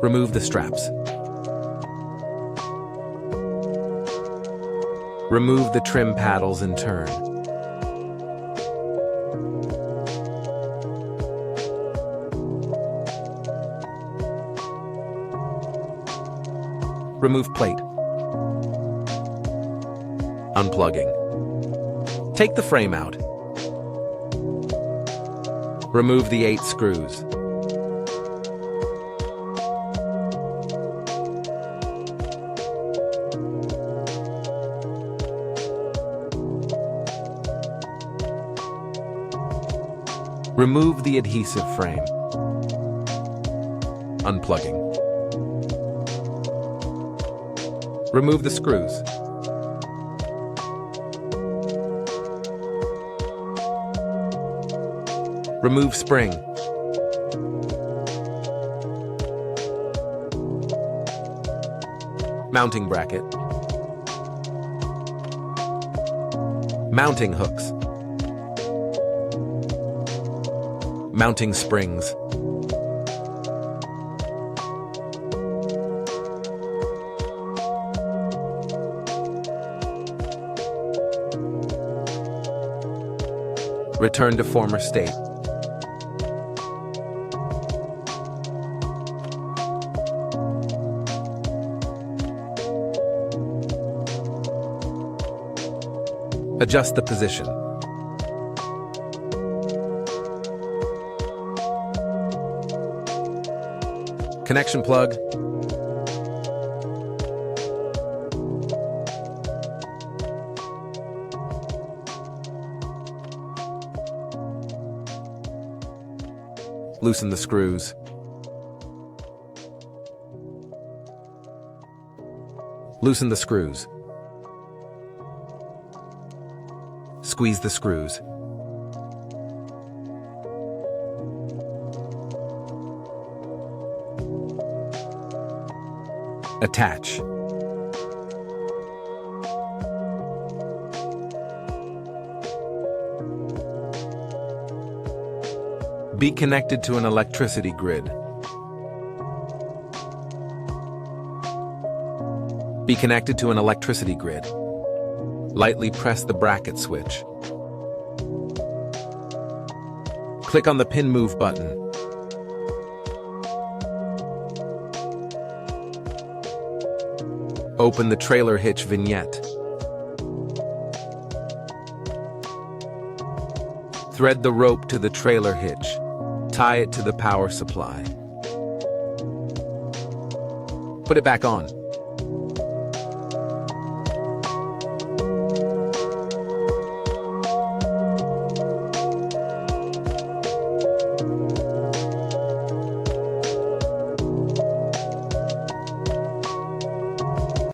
Remove the straps. Remove the trim paddles and turn. Remove plate. Unplugging. Take the frame out. Remove the 8 screws. Remove the adhesive frame. Unplugging. Remove the screws. Remove spring. Mounting bracket. Mounting hooks. Mounting springs. Return to former state. Adjust the position. Connection plug. Loosen the screws. Loosen the screws. Squeeze the screws. Attach. Be connected to an electricity grid. Be connected to an electricity grid. Lightly press the bracket switch. Click on the pin move button. Open the trailer hitch vignette. Thread the rope to the trailer hitch. Tie it to the power supply. Put it back on.